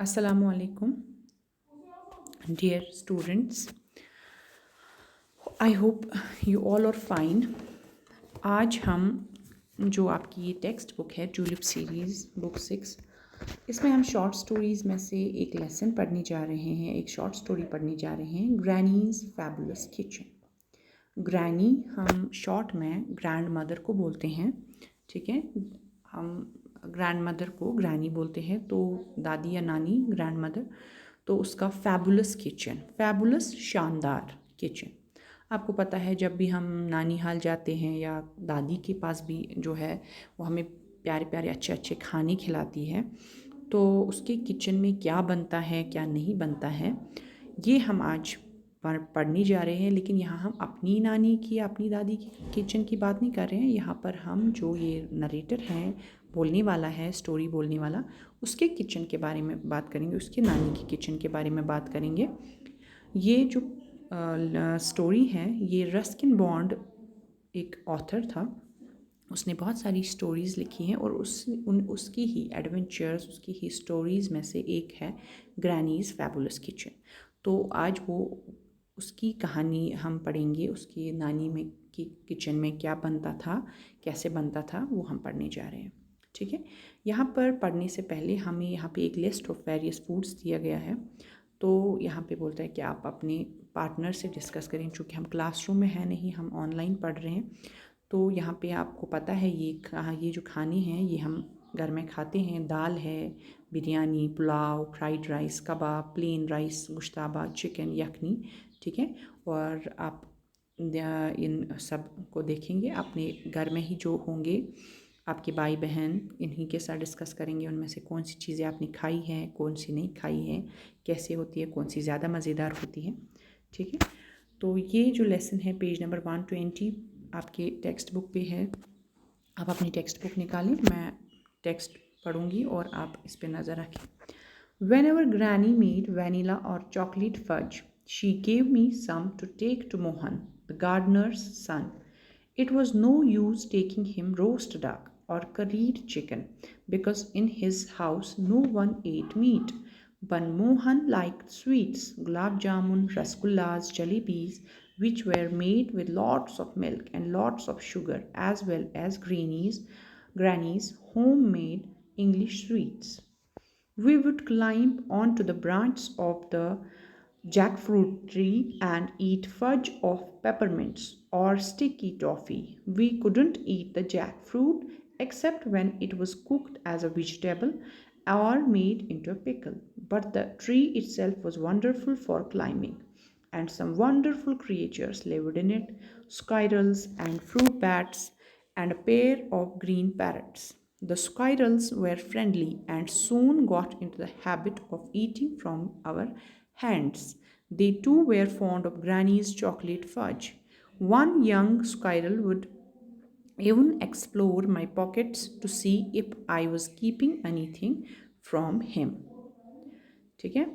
Assalamu alaikum, dear students. I hope you all are fine. आज हम जो आपकी ये टेक्स्ट बुक है ट्यूलिप सीरीज़ बुक 6, इसमें हम शॉर्ट स्टोरीज़ में से एक लेसन पढ़ने जा रहे हैं, एक शॉर्ट स्टोरी पढ़ने जा रहे हैं, ग्रैनीज़ फैबुलस किचन। ग्रैनी हम शॉर्ट में ग्रैंड मदर को बोलते हैं, ठीक है। हम ग्रैंड मदर को ग्रैनी बोलते हैं, तो दादी या नानी ग्रैंड मदर, तो उसका फैबुलस किचन, फैबुलस शानदार किचन। आपको पता है जब भी हम नानी हाल जाते हैं या दादी के पास भी जो है वो हमें प्यारे प्यारे अच्छे अच्छे खाने खिलाती है, तो उसके किचन में क्या बनता है क्या नहीं बनता है ये हम आज पढ़ने जा रहे हैं। लेकिन यहाँ हम अपनी नानी की अपनी दादी की किचन की बात नहीं कर रहे हैं। यहाँ पर हम जो ये नरेटर हैं, बोलने वाला है, स्टोरी बोलने वाला, उसके किचन के बारे में बात करेंगे, उसके नानी की किचन के बारे में बात करेंगे। ये जो स्टोरी है ये रस्किन बॉन्ड एक ऑथर था, उसने बहुत सारी स्टोरीज़ लिखी हैं और उसकी ही एडवेंचर्स, उसकी ही स्टोरीज़ में से एक है ग्रैनीज़ फैबुलस किचन। तो आज वो उसकी कहानी हम पढ़ेंगे, उसकी नानी में की किचन में क्या बनता था, कैसे बनता था, वो हम पढ़ने जा रहे हैं, ठीक है। यहाँ पर पढ़ने से पहले हमें यहाँ पे एक लिस्ट ऑफ वेरियस फूड्स दिया गया है। तो यहाँ पे बोलता है कि आप अपने पार्टनर से डिस्कस करें, चूँकि हम क्लासरूम में हैं नहीं, हम ऑनलाइन पढ़ रहे हैं। तो यहाँ पे आपको पता है ये जो खाने हैं ये हम घर में खाते हैं। दाल है, बिरयानी, पुलाव, फ्राइड राइस, कबाब, प्लेन राइस, गुश्ताबा, चिकन, यखनी, ठीक है। और आप इन सब को देखेंगे अपने घर में ही जो होंगे आपके भाई बहन, इन्हीं के साथ डिस्कस करेंगे उनमें से कौन सी चीज़ें आपने खाई हैं, कौन सी नहीं खाई हैं, कैसे होती है, कौन सी ज़्यादा मज़ेदार होती है, ठीक है। तो ये जो लेसन है पेज नंबर 120 आपके टेक्स्ट बुक पे है। आप अपनी टेक्स्ट बुक निकालें, मैं टेक्स्ट पढ़ूंगी और आप इस पे नज़र रखें। Whenever Granny made vanilla or chocolate fudge, she gave me some to take to Mohan, the gardener's son. It was no use taking him roast duck or curried chicken, because in his house no one ate meat. But Mohan liked sweets, gulab jamun, rasgullas, jalebis, which were made with lots of milk and lots of sugar, as well as Granny's homemade English sweets. We would climb onto the branch of the jackfruit tree and eat fudge of peppermints or sticky toffee. We couldn't eat the jackfruit except when it was cooked as a vegetable or made into a pickle. But the tree itself was wonderful for climbing, and some wonderful creatures lived in it, squirrels and fruit bats and a pair of green parrots. The squirrels were friendly and soon got into the habit of eating from our hands. They too were fond of Granny's chocolate fudge. One young squirrel would even explore my pockets to see if I was keeping anything from him. ठीक है,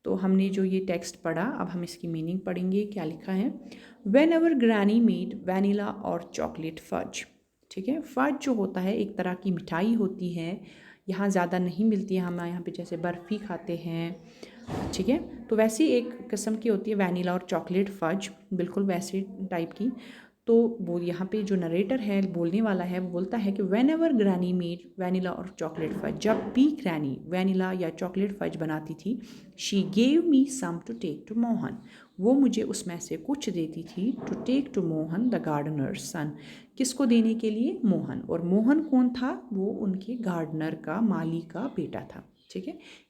तो हमने जो ये text पढ़ा, अब हम इसकी मीनिंग पढ़ेंगे। क्या लिखा है? When ever granny made vanilla और चॉकलेट फज, ठीक है। फज जो होता है एक तरह की मिठाई होती है, यहाँ ज़्यादा नहीं मिलती है, हम यहाँ पे जैसे बर्फ़ी खाते हैं, ठीक है, तो वैसी एक किस्म की होती है वैनिला और चॉकलेट फज, बिल्कुल वैसे टाइप की। तो वो यहाँ पे जो नरेटर है, बोलने वाला है, वो बोलता है कि whenever granny made vanilla और चॉकलेट फज, जब भी ग्रैनी वैनिला या चॉकलेट फज बनाती थी, she gave me some to take to Mohan, वो मुझे उसमें से कुछ देती थी, to take to Mohan the gardener's son, किसको देने के लिए? मोहन। और मोहन कौन था? वो उनके गार्डनर का, माली का बेटा था, ठीक है।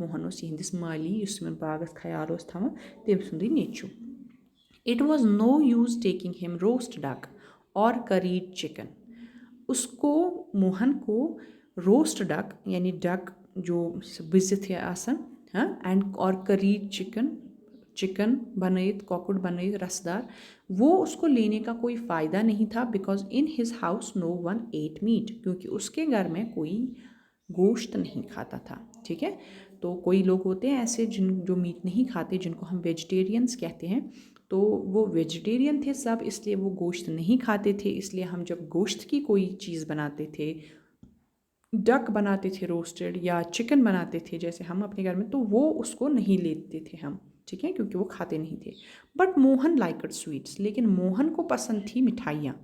मोहन ओस यहंदिस माली युस यमन बागस ख्याल ओस थावन, तम सुंदे नेचू। It was no use taking him roast duck और करीड चिकन, उसको मोहन को रोस्ट डक यानी डक जो बिजित है आसन, हाँ, एंड और करीड चिकन बनाइत, कॉकुड़ बनाइत रसदार, वो उसको लेने का कोई फ़ायदा नहीं था, because in his house no one ate meat, क्योंकि उसके घर में कोई गोश्त नहीं खाता था, ठीक है। तो कोई लोग होते हैं ऐसे जो मीट नहीं खाते, जिनको हम वेजिटेरियंस कहते हैं, तो वो वेजिटेरियन थे सब, इसलिए वो गोश्त नहीं खाते थे। इसलिए हम जब गोश्त की कोई चीज़ बनाते थे, डक बनाते थे रोस्टेड, या चिकन बनाते थे जैसे हम अपने घर में, तो वो उसको नहीं लेते थे हम, ठीक है, क्योंकि वो खाते नहीं थे। बट मोहन लाइकड स्वीट्स, लेकिन मोहन को पसंद थी मिठाइयाँ।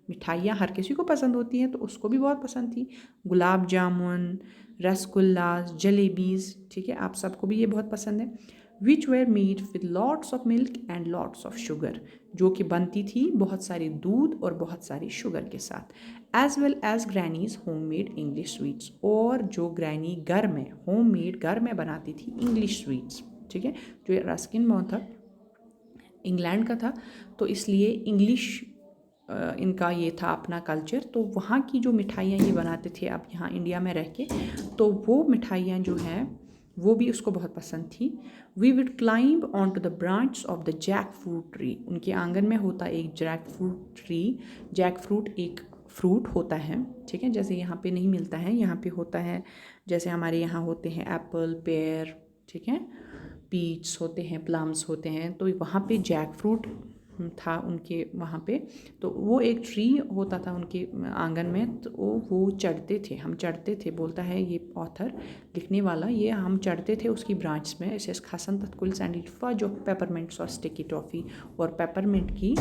मिठाइयाँ हर किसी को पसंद होती हैं, तो उसको भी बहुत पसंद थी। गुलाब जामुन, रसगुल्ला, जलेबीज़, ठीक है, आप सबको भी ये बहुत पसंद है। Which were made with lots of milk and lots of sugar, जो कि बनती थी बहुत सारी दूध और बहुत सारी शुगर के साथ। As well as granny's home made English sweets, और जो ग्रैनी घर में होम मेड घर में बनाती थी इंग्लिश स्वीट्स, ठीक है। जो रस्किन बॉर्न था इंग्लैंड का था, तो इसलिए इंग्लिश इनका ये था अपना कल्चर। तो वहाँ की जो मिठाइयाँ ये बनाते थे अब यहाँ इंडिया में रह के, तो वो मिठाइयाँ जो हैं वो भी उसको बहुत पसंद थी। We would climb on to the branch of the jack fruit tree, उनके आंगन में होता एक jack fruit tree. Jack fruit एक फ्रूट होता है, ठीक है, जैसे यहाँ पे नहीं मिलता है, यहाँ पे होता है जैसे हमारे यहाँ होते हैं एप्पल, पेयर, ठीक है, पीच होते हैं, प्लम्स होते हैं, तो वहाँ पे जैक फ्रूट था उनके वहाँ पे। तो वो एक ट्री होता था उनके आंगन में, तो वो चढ़ते थे, हम चढ़ते थे, बोलता है ये ऑथर लिखने वाला, ये हम चढ़ते थे उसकी ब्रांच में। इसे खासन तत्कुल सैंडलिफा जो पेपरमिंट्स और स्टिकी टॉफ़ी, और पेपरमिंट की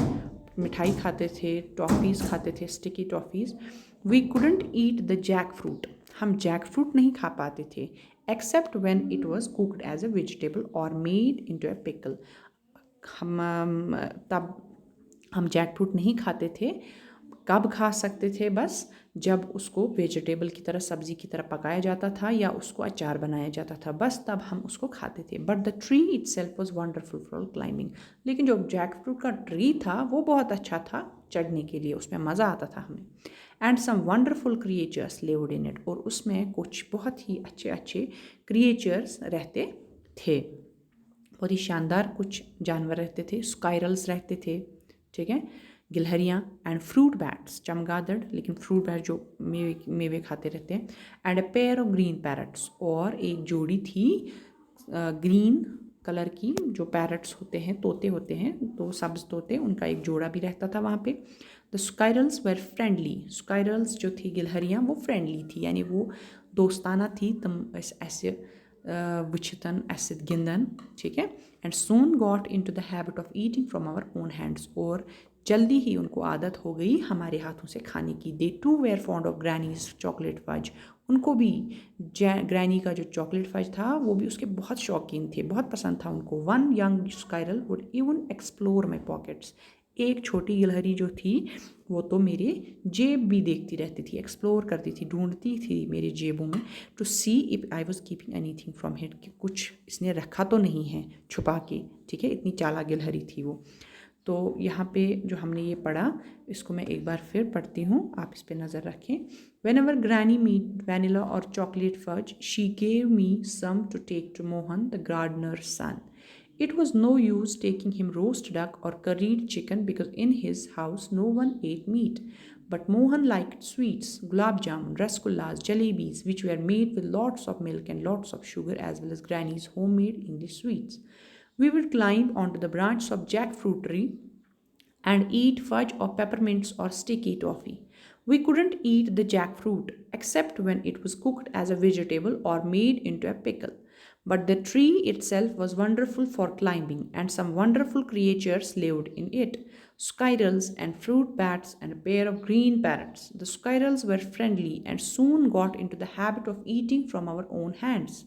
मिठाई खाते थे, टॉफ़ीज़ खाते थे, sticky toffees. We couldn't eat the jack fruit, हम जैक फ्रूट नहीं खा पाते थे, except when it was cooked as a vegetable और मेड इनटू अ पिकल। तब हम जैक फ्रूट नहीं खाते थे। कब खा सकते थे? बस जब उसको वेजिटेबल की तरह, सब्ज़ी की तरह पकाया जाता था या उसको अचार बनाया जाता था, बस तब हम उसको खाते थे। But the tree itself was wonderful for climbing, लेकिन जो जैक फ्रूट का ट्री था वो बहुत अच्छा था चढ़ने के लिए, उसमें मज़ा आता था हमें। And some wonderful creatures lived in it, और उसमें कुछ बहुत ही अच्छे अच्छे क्रिएचर्स रहते थे, बहुत ही शानदार कुछ जानवर रहते थे। स्काइरल्स रहते थे, ठीक है, गिलहरियाँ, एंड फ्रूट बैट्स, चमगादड़, लेकिन फ्रूट बैट जो मेवे मेवे खाते रहते हैं। And a pair of green parrots, और एक जोड़ी थी ग्रीन कलर की जो पैरट्स होते हैं, तोते होते हैं, तो सब्ज तोते, उनका एक जोड़ा भी रहता था वहाँ पे। द स्काइरल्स वेर फ्रेंडली, स्काइरल्स जो थी गिलहरियाँ वो फ्रेंडली थी, यानी वो दोस्ताना थी, तुम ऐसे वुछतन ऐसे गिंदन, ठीक है। And soon got in to the habit of eating from our own hands, और जल्दी ही उनको आदत हो गई हमारे हाथों से खाने की। They too were fond of granny's chocolate fudge, उनको भी ग्रैनी का जो चॉकलेट फज था वो भी उसके बहुत शौकीन थे, बहुत पसंद था उनको। One young squirrel would even explore my pockets, एक छोटी गिलहरी जो थी वो तो मेरे जेब भी देखती रहती थी, एक्सप्लोर करती थी, ढूंढती थी मेरे जेबों में, to see if I was keeping any thing from him, कि कुछ इसने रखा तो नहीं है छुपा के, ठीक है, इतनी चालाक गिलहरी थी वो। तो यहाँ पे जो हमने ये पढ़ा, इसको मैं एक बार फिर पढ़ती हूँ, आप इस पर नज़र रखें। Whenever granny made vanilla और chocolate fudge, she gave me some to take to Mohan the gardener son. It was no use taking him roast duck or curried chicken because in his house no one ate meat. But Mohan liked sweets, gulab jamun, rasgullas, jalebis, which were made with lots of milk and lots of sugar, as well as Granny's homemade English sweets. We would climb onto the branches of jackfruit tree and eat fudge or peppermints or sticky toffee. We couldn't eat the jackfruit except when it was cooked as a vegetable or made into a pickle. But the tree itself was wonderful for climbing, and some wonderful creatures lived in it, squirrels and fruit bats and a pair of green parrots. The squirrels were friendly and soon got into the habit of eating from our own hands.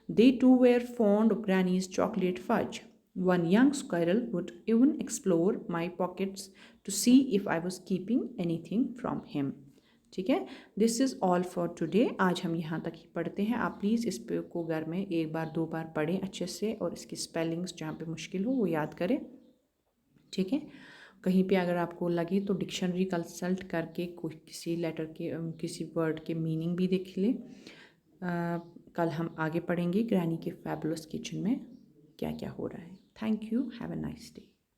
They too were fond of Granny's chocolate fudge. One young squirrel would even explore my pockets to see if I was keeping anything from him. ठीक है, this is all for today. आज हम यहाँ तक ही पढ़ते हैं। आप please इस पे को घर में एक बार दो बार पढ़ें अच्छे से, और इसकी स्पेलिंग्स जहाँ पे मुश्किल हो वो याद करें, ठीक है। कहीं पे अगर आपको लगे तो डिक्शनरी कंसल्ट करके कोई किसी लेटर के किसी वर्ड के मीनिंग भी देख लें। कल हम आगे पढ़ेंगे ग्रैनी के फैबुलस किचन में क्या क्या हो रहा है। Thank you, have a nice day.